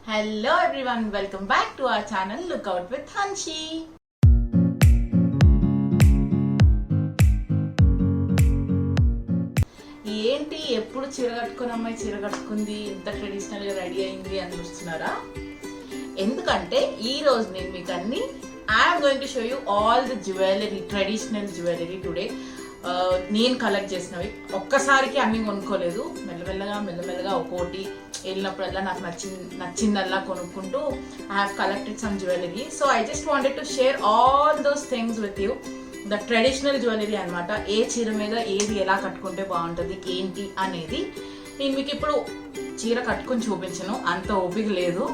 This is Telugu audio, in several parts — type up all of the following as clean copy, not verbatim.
Hello everyone, welcome back to our channel Look Out with Hanshi. ఏంటి ఎప్పుడు చీర కట్టుకున్న అమ్మాయి చీర కట్టుకుంది ఇంత ట్రెడిషనల్ గా రెడీ అయింది అని చూస్తున్నారా? ఎందుకంటే ఈ రోజు నేను మీకు అన్ని I'm going to show you all the jewellery, traditional jewellery today. నేను కలెక్ట్ చేసినవి ఒక్కసారికి అన్ని కొనుక్కోలేదు, మెల్లమెల్లగా ఒక్కోటి వెళ్ళినప్పుడల్లా నాకు నచ్చిందల్లా కొనుక్కుంటూ I have collected some jewellery. So I just wanted to share all those things with you. The traditional jewellery అనమాట. ఏ చీర మీద ఏది ఎలా కట్టుకుంటే బాగుంటుంది ఏంటి అనేది నేను మీకు ఇప్పుడు చీర కట్టుకుని చూపించను, అంత ఓపిక లేదు.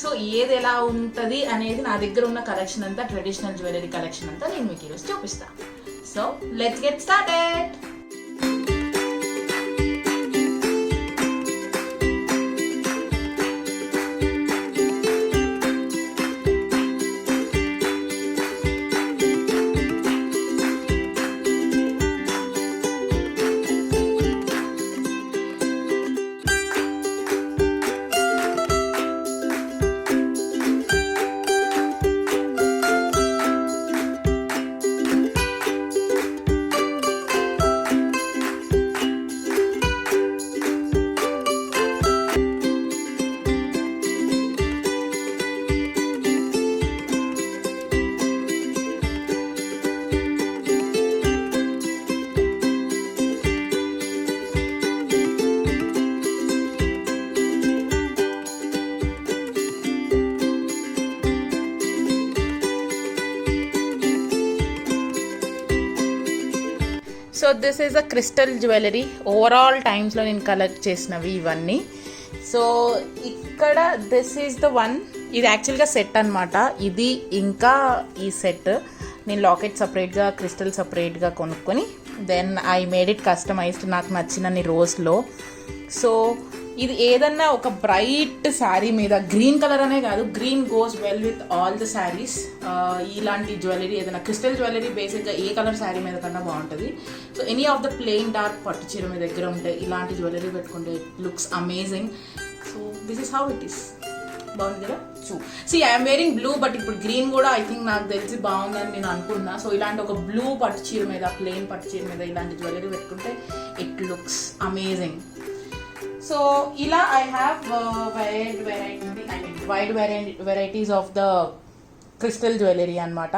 సో ఏది ఎలా ఉంటుంది అనేది నా దగ్గర ఉన్న కలెక్షన్ అంతా, ట్రెడిషనల్ జ్యువెలరీ కలెక్షన్ అంతా నేను మీకు ఈరోజు చూపిస్తాను. So let's get started. So this is a crystal jewellery. Overall టైమ్స్లో నేను కలెక్ట్ చేసినవి ఇవన్నీ. సో ఇక్కడ దిస్ ఈజ్ ద వన్. ఇది యాక్చువల్గా సెట్ అనమాట. ఇది ఇంకా ఈ సెట్ నేను లాకెట్ సపరేట్గా, క్రిస్టల్ సపరేట్గా కొనుక్కొని then I made it customized నాకు నచ్చినన్ని రోస్లో. సో ఇది ఏదన్నా ఒక బ్రైట్ శారీ మీద, గ్రీన్ కలర్ అనే కాదు, green goes well with all the saris. ఇలాంటి జ్యువెలరీ ఏదైనా క్రిస్టల్ జ్యువెలరీ బేసిక్గా ఏ కలర్ శారీ మీద కన్నా బాగుంటుంది. So any of the plain dark పట్టు చీర మీ దగ్గర ఉంటే ఇలాంటి జ్యువెలరీ పెట్టుకుంటే it looks amazing. So this is how it is. బాగుంది కదా? ఐఎమ్ వేరింగ్ బ్లూ, బట్ ఇప్పుడు గ్రీన్ కూడా ఐ థింక్ నాకు తెలిసి బాగుందని నేను అనుకున్నా. సో ఇలాంటి ఒక బ్లూ పట్టు చీర మీద, ప్లెయిన్ పట్టు చీర మీద ఇలాంటి జ్యువెలరీ పెట్టుకుంటే ఇట్ లుక్స్ అమేజింగ్. సో ఇలా I have wide varieties of the crystal jewellery అనమాట.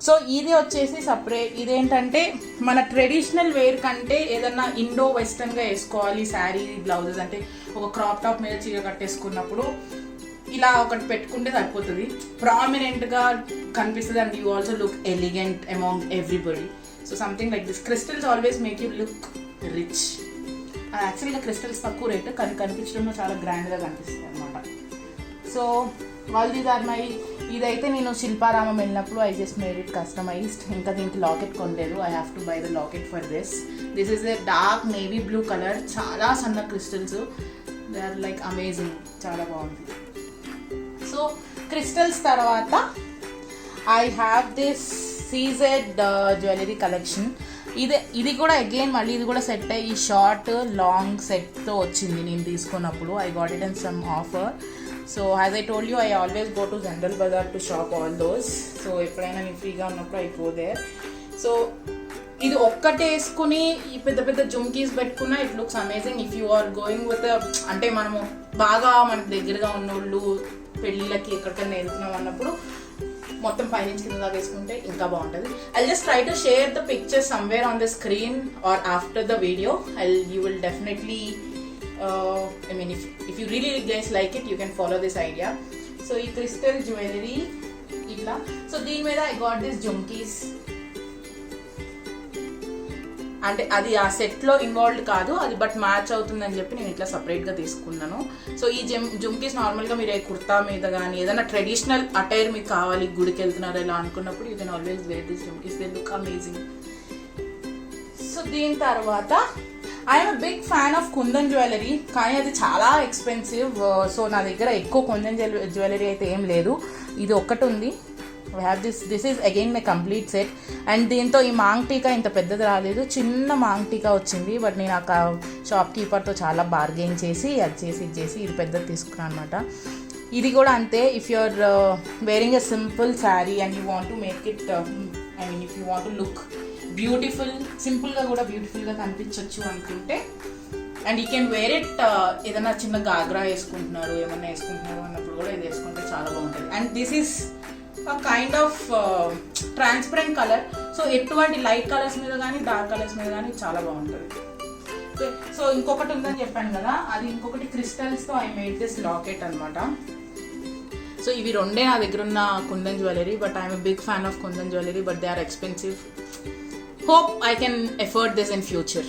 సో ఇది వచ్చేసి సపరేట్. ఇదేంటంటే మన ట్రెడిషనల్ వేర్ కంటే ఏదన్నా ఇండో వెస్టర్న్గా వేసుకోవాలి శారీ, బ్లౌజెస్, అంటే ఒక క్రాప్ టాప్ మీద చీర కట్టేసుకున్నప్పుడు ఇలా ఒకటి పెట్టుకుంటే సరిపోతుంది, ప్రామినెంట్గా కనిపిస్తుంది and you also look elegant among everybody. So something like this. Crystals always make you look rich. యాక్చువల్గా క్రిస్టల్స్ తక్కువ రేటు కానీ కనిపించడంలో చాలా గ్రాండ్గా కనిపిస్తుంది అనమాట. So all these are my. ఇదైతే నేను శిల్పారామం వెళ్ళినప్పుడు I just made it customized. ఇంకా దీనికి లాకెట్ కొనలేదు. I have to buy the locket for this. This is a dark navy blue colour. చాలా సన్న crystals, they are like amazing, చాలా బాగుంది. సో క్రిస్టల్స్ తర్వాత I have this CZ jewellery collection. ఇది కూడా అగైన్ మళ్ళీ ఇది కూడా సెట్ అయ్యి షార్ట్ లాంగ్ సెట్తో వచ్చింది నేను తీసుకున్నప్పుడు. I got it in some offer. So as I told you, I always go to General Bazaar to shop all those. సో ఎప్పుడైనా నేను ఫ్రీగా ఉన్నప్పుడు ఐ గో దేర్. సో ఇది ఒక్కటే వేసుకుని ఈ పెద్ద పెద్ద జుమ్కీస్ పెట్టుకున్నా it looks amazing. If you are going with, అంటే మనము బాగా మనకు దగ్గరగా ఉన్నోళ్ళు పెళ్ళిళ్ళకి ఎక్కడికైనా వెళ్తున్నాం అన్నప్పుడు మొత్తం పైనుంచి కింద దాకా వేసుకుంటే ఇంకా బాగుంటుంది. I just try to share the picture somewhere on the screen or after the video. You will definitely, I mean, if you really guys like it, you can follow this idea. So ఈ క్రిస్టల్ జ్యువెలరీ ఇట్లా. సో దీని మీద ఐ గాట్ దిస్ జుమ్కీస్. అంటే అది ఆ సెట్లో ఇన్వాల్వ్డ్ కాదు అది, బట్ మ్యాచ్ అవుతుందని చెప్పి నేను ఇట్లా సపరేట్గా తీసుకున్నాను. సో ఈ జుమ్కీస్ నార్మల్గా మీరు కుర్తా మీద కానీ ఏదైనా ట్రెడిషనల్ అటైర్ మీకు కావాలి, గుడికి వెళ్తున్నారు ఇలా అనుకున్నప్పుడు you can always wear this jhumkis. They look amazing. So దీని తర్వాత I'm big fan of Kundan jewellery, కానీ అది చాలా ఎక్స్పెన్సివ్. సో నా దగ్గర ఎక్కువ కుందన్ జ్యువెలరీ అయితే ఏం లేదు. ఇది ఒక్కటి ఉంది. I have this is again my complete set. And దీంతో ఈ మాంగ్ టీకా ఇంత పెద్దది రాలేదు, చిన్న మాంగ్ టీకా వచ్చింది. బట్ నేను ఆ షాప్ కీపర్తో చాలా బార్గెయిన్ చేసి అది చేసి ఇది చేసి ఇది పెద్దది తీసుకున్నాను అనమాట. ఇది కూడా అంతే. If you are wearing a simple sari and you want to make it I mean if you want to look beautiful, సింపుల్గా కూడా బ్యూటిఫుల్గా కనిపించవచ్చు అనుకుంటే, and you can wear it ఏదైనా చిన్న గాగ్రా వేసుకుంటున్నారు, ఏమన్నా వేసుకుంటున్నారు అన్నప్పుడు కూడా ఇది వేసుకుంటే చాలా బాగుంటుంది. And this is kind of transparent colour. So ఎటువంటి లైట్ కలర్స్ మీద కానీ డార్క్ కలర్స్ మీద కానీ చాలా బాగుంటుంది. సో ఇంకొకటి ఉందని చెప్పాను కదా, అది ఇంకొకటి క్రిస్టల్స్తో ఐ మేడ్ దిస్ లాకెట్ అనమాట. సో ఇవి రెండే నా దగ్గర ఉన్న Kundan jewellery, but I'm a big fan of Kundan jewellery, but they are expensive. Hope I can afford this in future.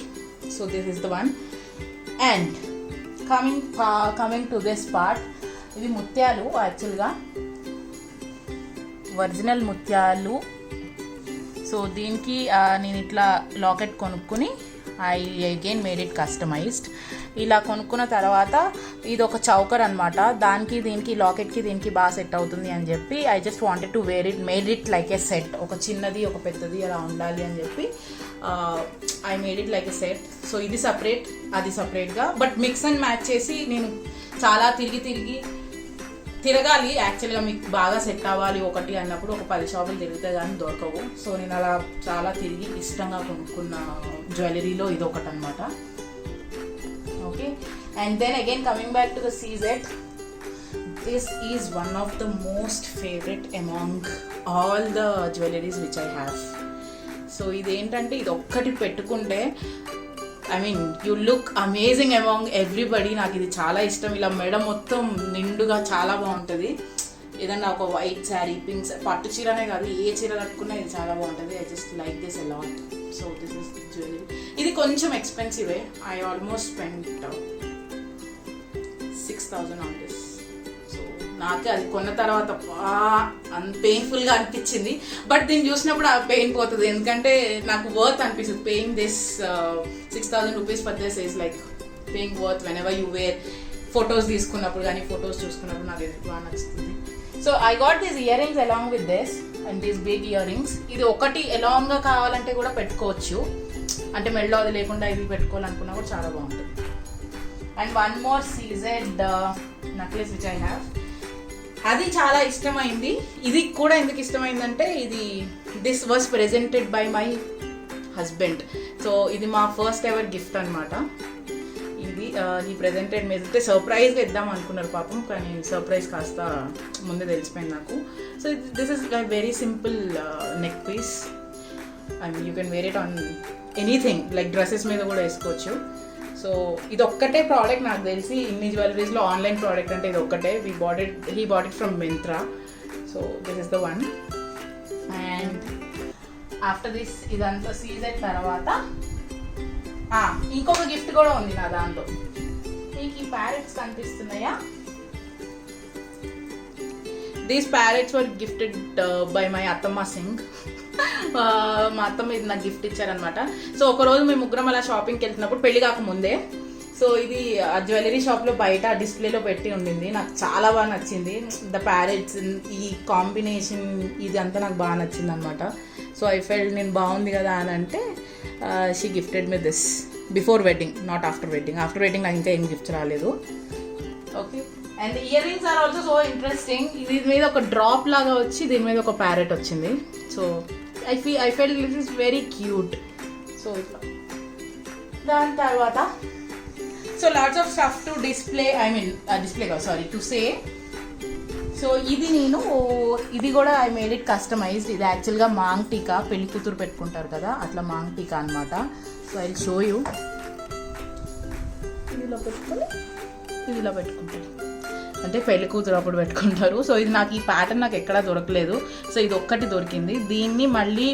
So this is the one. And coming to this part, ఇవి ముత్యాలు, యాక్చువల్గా ఒరిజినల్ ముత్యాలు. సో దీనికి నేను ఇట్లా లాకెట్ కొనుక్కుని I again made it customised. ఇలా కొనుక్కున్న తర్వాత ఇది ఒక చౌకర్ అనమాట, దానికి దీనికి లాకెట్కి దీనికి బాగా సెట్ అవుతుంది అని చెప్పి I just wanted to wear it, made it like a set. ఒక చిన్నది ఒక పెద్దది అలా ఉండాలి అని చెప్పి I made it like a set. So ఇది సపరేట్, అది సపరేట్గా, బట్ మిక్స్ అండ్ మ్యాచ్ చేసి నేను చాలా తిరగాలి. యాక్చువల్గా మీకు బాగా సెట్ అవ్వాలి ఒకటి అన్నప్పుడు ఒక 10 షాపులు తిరిగితే కానీ దొరకవు. సో నేను అలా చాలా తిరిగి ఇష్టంగా కొనుక్కున్న జ్యువెలరీలో ఇది ఒకటి అనమాట. Okay, and then again coming back to the CZ set, this is one of the most favourite among all the jewelleries which I have. So ఇదేంటంటే ఇది ఒక్కటి పెట్టుకుంటే I mean you look amazing among everybody. నాకు ఇది చాలా ఇష్టం. ఇలా మెడ మొత్తం నిండుగా చాలా బాగుంటుంది. ఏదన్నా ఒక వైట్ శారీ, పింక్, పట్టు చీరనే కాదు ఏ చీర కట్టుకున్నా ఇది చాలా బాగుంటుంది. I just like this a lot. So this is jewellery. ఇది కొంచెం ఎక్స్పెన్సివే. I almost spend 6,000 on this. So నాకే అది కొన్న తర్వాత పెయిన్ఫుల్గా అనిపించింది, బట్ దీన్ని చూసినప్పుడు ఆ పెయిన్ పోతుంది. ఎందుకంటే నాకు వర్త్ అనిపిస్తుంది. Paying this 6,000 rupees for this is like paying worth whenever you wear. Photos తీసుకున్నప్పుడు కానీ ఫొటోస్ చూసుకున్నప్పుడు నాకు ఇది బాగా నచ్చుతుంది. So I got these earrings along with this and these big earrings. ఇది ఒకటి అలాంగ్గా కావాలంటే కూడా పెట్టుకోవచ్చు, అంటే మెడలో అది లేకుండా ఇది పెట్టుకోవాలనుకున్నా కూడా చాలా బాగుంటుంది. And one more CZ necklace which I have, అది చాలా ఇష్టమైంది. ఇది కూడా ఎందుకు ఇష్టమైందంటే this was presented by my husband. So ఇది మా ఫస్ట్ ఎవర్ గిఫ్ట్ అనమాట. ఇది ఈ ప్రెజెంటెడ్ మీద సర్ప్రైజ్గా ఇద్దాం అనుకున్నారు పాపం, కానీ సర్ప్రైజ్ కాస్త ముందే తెలిసిపోయింది నాకు. So this is like very simple neck piece. I mean you can wear it on anything, like dresses మీద కూడా వేసుకోవచ్చు. సో ఇది ఒక్కటే ప్రోడక్ట్ నాకు తెలిసి ఇన్ని జ్యువెలరీస్లో ఆన్లైన్ ప్రోడక్ట్ అంటే ఇది ఒక్కటే. He bought it from Myntra. So this is the one. And after this ఇదంతా సీజెడ్ తర్వాత ఇంకొక గిఫ్ట్ కూడా ఉంది నా దాంట్లో. మీకు ఈ ప్యారెట్స్ కనిపిస్తున్నాయా? These parrots were gifted by my అత్తమ్మ సింగ్. మా అత్తమ్మ ఇది నాకు గిఫ్ట్ ఇచ్చారనమాట. సో ఒకరోజు మేము ముగ్గురం అలా షాపింగ్కి వెళ్తున్నప్పుడు, పెళ్లి కాకముందే, సో ఇది ఆ జ్యువెలరీ షాప్లో బయట డిస్ప్లేలో పెట్టి ఉండింది. నాకు చాలా బాగా నచ్చింది. ద ప్యారెట్స్, ఈ కాంబినేషన్, ఇది అంతా నాకు బాగా నచ్చింది అనమాట. సో ఐ ఫెల్ట్ నేను బాగుంది కదా అని అంటే she gifted me this before wedding, not after wedding. After wedding నాకు ఇంకా ఏం గిఫ్ట్స్ రాలేదు. Okay, and earrings are also so interesting. దీని మీద ఒక డ్రాప్ లాగా వచ్చి దీని మీద ఒక ప్యారెట్ వచ్చింది. So I fell this is very cute. So ఇట్లా దాని తర్వాత so lots of stuff to display, I mean display కాదు, సారీ, టు సే. సో ఇది కూడా ఐ మేడ్ ఇట్ కస్టమైజ్డ్. ఇది యాక్చువల్గా మాంగ్ టీకా, పెళ్లి కూతురు పెట్టుకుంటారు కదా, అట్లా మాంగ్ టీకా అనమాట. So I will show you. ఇలా పెట్టుకొని ఇలా పెట్టుకుంటారు, అంటే పెళ్లి కూతురు అప్పుడు పెట్టుకుంటారు. సో ఇది నాకు ఈ ప్యాటర్న్ నాకు ఎక్కడా దొరకలేదు. సో ఇది ఒక్కటి దొరికింది. దీన్ని మళ్ళీ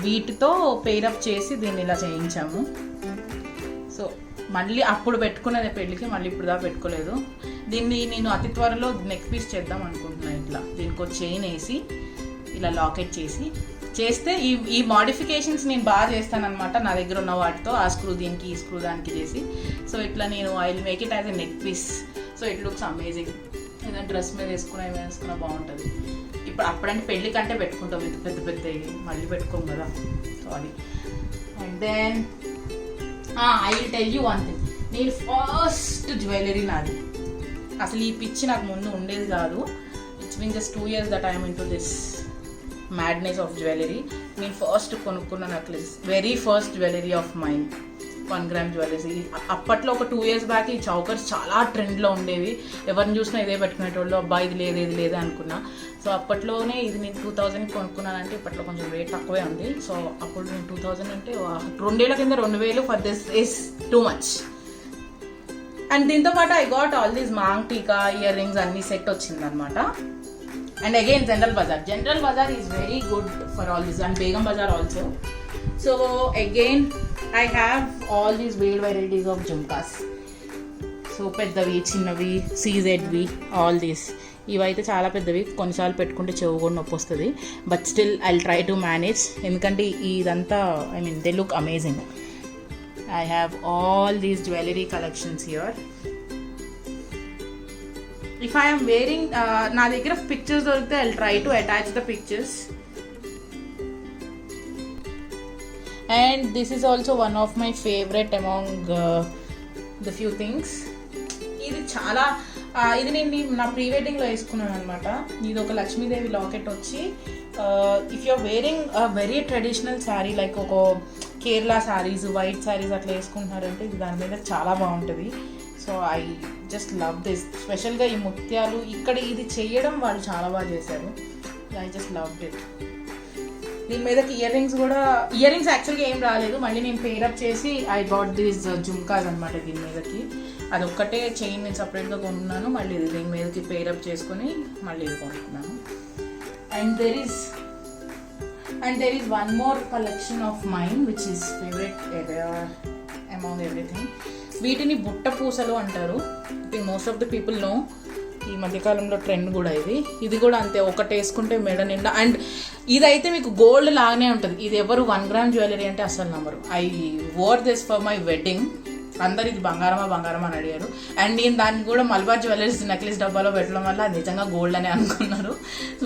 వీటితో పేరప్ చేసి దీన్ని ఇలా చేయించాము. సో మళ్ళీ అప్పుడు పెట్టుకున్నది పెళ్ళికి, మళ్ళీ ఇప్పుడు దాకా పెట్టుకోలేదు. దీన్ని నేను అతి త్వరలో నెక్ పీస్ చేద్దాం అనుకుంటున్నాను. ఇట్లా దీనికి చైన్ వేసి ఇలా లాకెట్ చేస్తే ఈ మోడిఫికేషన్స్ నేను బాగా చేస్తాను అనమాట నా దగ్గర ఉన్న వాటితో. ఆ స్క్రూ దీనికి, ఈ స్క్రూ దానికి చేసి, సో ఇట్లా నేను I will make it as a neck piece. So it looks amazing. ఏదైనా డ్రెస్ మీద వేసుకున్నా బాగుంటుంది. ఇప్పుడు అప్పుడంటే పెళ్ళి కంటే పెట్టుకుంటాం పెద్ద పెద్దవి, మళ్ళీ పెట్టుకోం కదా. సో అది. And then I will tell you one thing. నేను ఫస్ట్ జ్యువెలరీ నాది అసలు ఈ పిచ్చి నాకు ముందు ఉండేది కాదు. It's been just 2 years that I'm into this madness of jewellery. నేను ఫస్ట్ కొనుక్కున్న necklace, very first jewellery of mine 1 gram jewellery. అప్పట్లో ఒక 2 years బ్యాక్ ఈ చౌకర్స్ చాలా ట్రెండ్లో ఉండేవి. ఎవరిని చూసినా ఇదే పెట్టుకునేటోళ్ళు. అబ్బా ఇది లేదు అనుకున్నా. సో అప్పట్లోనే ఇది నేను 2000 కొనుక్కున్నానంటే ఇప్పట్లో కొంచెం రేట్ తక్కువే ఉంది. సో అప్పుడు నేను 2000 అంటే 2 ఏళ్ల కింద 2000 for this is too much. And దీంతో పాటు I got all these maang tikka, earrings అన్ని సెట్ వచ్చిందనమాట. And again General Bazaar is very good for all this. And Begum Bazaar also. So again I have all these weird varieties of jhumkas. So పెద్దవి, చిన్నవి, CZవి, ఆల్ దీస్. ఇవైతే చాలా పెద్దవి, కొన్నిసార్లు పెట్టుకుంటే చెవు కూడా నొప్పి వస్తుంది. But still I try to manage, ఎందుకంటే ఇదంతా they look amazing. I have all these jewellery collections here. If I'm wearing, నా దగ్గర పిక్చర్స్ దొరికితే I try to attach the pictures. And this is also one of my favorite among the few things. ఇది చాలా ఇది నేను నా ప్రీ వెడ్డింగ్లో వేసుకున్నాను అనమాట. ఇది ఒక లక్ష్మీదేవి లాకెట్ వచ్చి, if you're wearing very traditional sari like ఒక కేరళ శారీస్, వైట్ శారీస్ అట్లా వేసుకుంటున్నారంటే ఇది దాని మీద చాలా బాగుంటుంది. So I just love this. స్పెషల్గా ఈ ముత్యాలు ఇక్కడ ఇది చేయడం వాళ్ళు చాలా బాగా చేశారు. I just love it. దీని మీదకి ఇయర్ రింగ్స్ యాక్చువల్గా ఏం రాలేదు. మళ్ళీ నేను పేరప్ చేసి ఐ గాట్ దీస్ జుమ్కాస్ అనమాట. దీని మీదకి అది ఒక్కటే చైన్ నేను సపరేట్గా కొనుక్కున్నాను. మళ్ళీ ఇది దీని మీదకి పేరప్ చేసుకొని మళ్ళీ ఇది కొనుక్కున్నాను. And there is one more collection of mine which is favourite among everything. వీటిని బుట్ట పూసలు అంటారు. Most of the people know. ఈ మధ్యకాలంలో ట్రెండ్ కూడా ఇది కూడా అంతే. ఒకటి వేసుకుంటే మెడ నిండా. అండ్ ఇదైతే మీకు గోల్డ్ లాగానే ఉంటుంది. ఇది ఎవరు 1 gram జ్యువెలరీ అంటే అసలు నమ్మరు. I wore this for my wedding. అందరు ఇది బంగారమా అని అడిగారు. అండ్ నేను దాన్ని కూడా మల్బార్ జ్యువెలరీస్ నెక్లెస్ డబ్బాలో పెట్టడం వల్ల అది నిజంగా గోల్డ్ అనే అనుకున్నారు,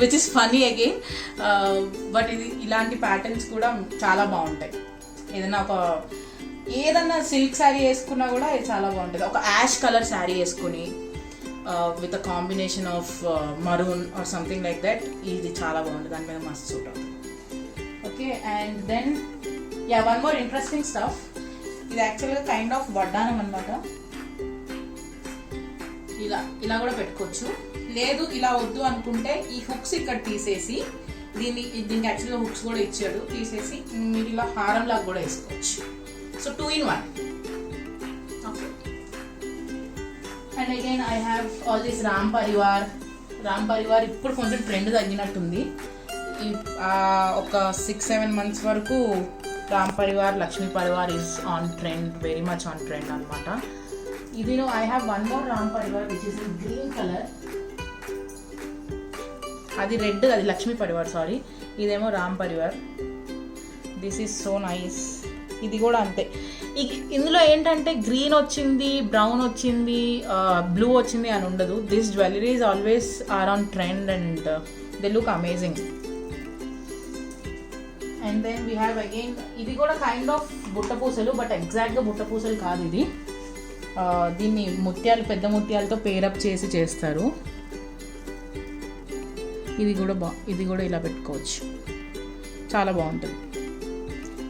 which is funny again. But ఇది ఇలాంటి ప్యాటర్న్స్ కూడా చాలా బాగుంటాయి. ఏదన్నా సిల్క్ శారీ వేసుకున్నా కూడా ఇది చాలా బాగుంటుంది. ఒక యాష్ కలర్ శారీ వేసుకుని with a combination of maroon or something like that, ఇది చాలా బాగుంటుంది. దాని మీద మస్తు సూట్ అవుతుంది. Okay, and then one more interesting stuff. ఇది యాక్చువల్గా కైండ్ ఆఫ్ వడ్డానం అనమాట. ఇలా కూడా పెట్టుకోవచ్చు. లేదు ఇలా వద్దు అనుకుంటే ఈ హుక్స్ ఇక్కడ తీసేసి దీనికి యాక్చువల్గా హుక్స్ కూడా ఇచ్చాడు. తీసేసి మీరు ఇలా హారంలాగా కూడా వేసుకోవచ్చు. So 2 in 1. And again I have all this Ram Parivar ఇప్పుడు కొంచెం ట్రెండ్ తగ్గినట్టుంది. ఒక 6-7 months వరకు Ram Parivar, Lakshmi Parivar is on trend, very much on trend అనమాట. ఇది I have one more Ram Parivar which is in green colour. అది రెడ్, అది లక్ష్మీ పరివార్, సారీ. ఇదేమో Ram Parivar. This is so nice. ఇది కూడా అంతే. ఇందులో ఏంటంటే గ్రీన్ వచ్చింది, బ్రౌన్ వచ్చింది, బ్లూ వచ్చింది అని ఉండదు. This jewelleries always are on trend and they look amazing. And then we have again, ఇది కూడా కైండ్ ఆఫ్ బుట్టపూసలు, బట్ ఎగ్జాక్ట్గా బుట్టపూసలు కాదు ఇది. దీన్ని పెద్ద ముత్యాలతో పేరప్ చేసి చేస్తారు. ఇది కూడా ఇలా పెట్టుకోవచ్చు, చాలా బాగుంటుంది.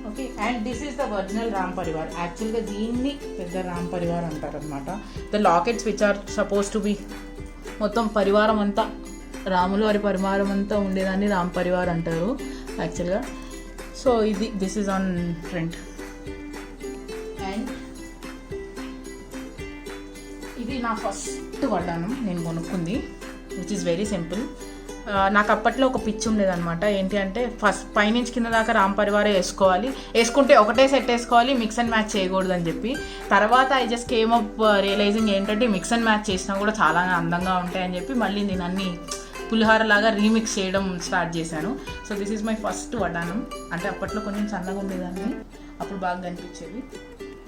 Okay, and this is the original Ram Parivar. యాక్చువల్గా దీన్ని పెద్ద రామ్ పరివార్ అంటారు అనమాట. The lockets which are suppose to be మొత్తం పరివారం అంతా, రాములు వారి పరివారం అంతా ఉండేదాన్ని రామ్ పరివార్ అంటారు యాక్చువల్గా. So this is on trend. And ఇది నా ఫస్ట్ వడ్డానం నేను కొనుక్కుంది, విచ్ ఈస్ వెరీ సింపుల్. నాకు అప్పట్లో ఒక పిచ్చి ఉండేదన్నమాట. ఏంటి అంటే ఫస్ట్ పైనుంచి కింద దాకా రామ్ పరివారే వేసుకుంటే ఒకటే సెట్ వేసుకోవాలి, మిక్స్ అండ్ మ్యాచ్ చేయకూడదు అని చెప్పి. తర్వాత I just came up realising ఏంటంటే మిక్స్ అండ్ మ్యాచ్ చేసినా కూడా చాలా అందంగా ఉంటాయని చెప్పి మళ్ళీ నేను అన్ని పులిహార లాగా రీమిక్స్ చేయడం స్టార్ట్ చేశాను. So this is my first వడ్డానం. అంటే అప్పట్లో కొంచెం సన్నగా ఉండేదాన్ని, అప్పుడు బాగా కనిపించేది.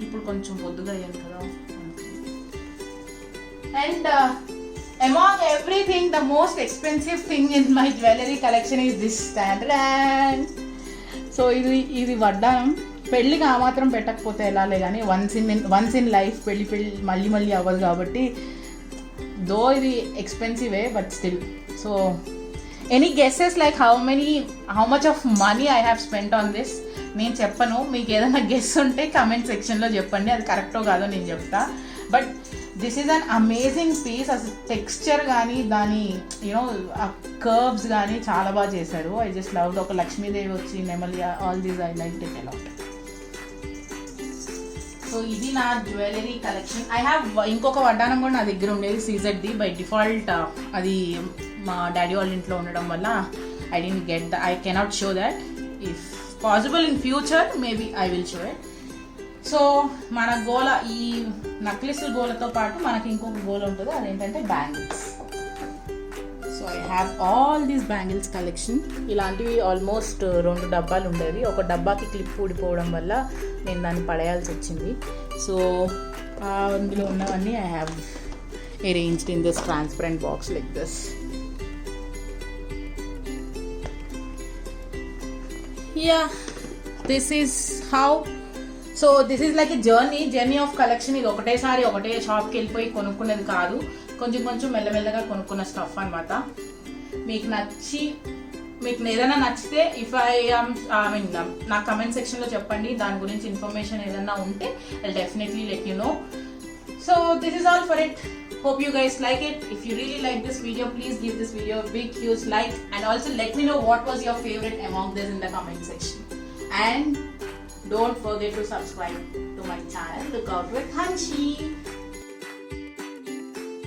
ఇప్పుడు కొంచెం పొద్దుగా అయ్యాను కదా. And among everything, the most expensive thing in my jewelry collection is this stand. So ఇది వడ్డానం. పెళ్ళికి ఆ మాత్రం పెట్టకపోతే ఎలాలే కానీ వన్స్ ఇన్ లైఫ్ పెళ్ళి మళ్ళీ అవ్వదు కాబట్టి దో ఇది ఎక్స్పెన్సివే but still. So any guesses like how much of money I have spent on this? నేను చెప్పను, మీకు ఏదైనా గెస్ ఉంటే కమెంట్ సెక్షన్లో చెప్పండి, అది కరెక్టో కాదో నేను చెప్తా. But this is an amazing piece. అసలు టెక్స్చర్ కానీ దాని యూనో ఆ కర్వ్స్ కానీ చాలా బాగా చేశారు. I just love. ఒక లక్ష్మీదేవి వచ్చి నెమలి, all these I like it a lot. So ఇది నా జ్యువెలరీ కలెక్షన్. ఐ హ్యావ్ ఇంకొక వడ్డానం కూడా నా దగ్గర ఉండేది సీజెడ్ది. బై డిఫాల్ట్ అది మా డాడీ వాళ్ళ ఇంట్లో ఉండడం వల్ల I didn't get I cannot show that. If possible in future maybe I will show it. So మన గోల, ఈ నక్లెస్ గోలతో పాటు మనకి ఇంకొక గోల ఉంటుంది, అదేంటంటే bangles. So I have all these bangles collection. ఇలాంటివి ఆల్మోస్ట్ 2 డబ్బాలు ఉండేవి. ఒక డబ్బాకి క్లిప్ ఊడిపోవడం వల్ల నేను దాన్ని పడేయాల్సి వచ్చింది. సో అందులో ఉన్నవన్నీ I have arranged in this transparent box like this. Yeah, this is how. So this is like a journey of collection. ఇది ఒకటేసారి ఒకటే షాప్కి వెళ్ళిపోయి కొనుక్కునేది కాదు, కొంచెం కొంచెం మెల్లమెల్లగా కొనుక్కున్న స్టఫ్ అనమాట. మీకు ఏదైనా నచ్చితే నా కమెంట్ సెక్షన్లో చెప్పండి, దాని గురించి ఇన్ఫర్మేషన్ ఏదైనా ఉంటే I definitely let you know. So this is all for it. Hope you guys like it. If you really like this video, please give this video a big huge like, and also let me know what was your favorite among this in the comment section. And don't forget to subscribe to my channel. Look out with Hanshi.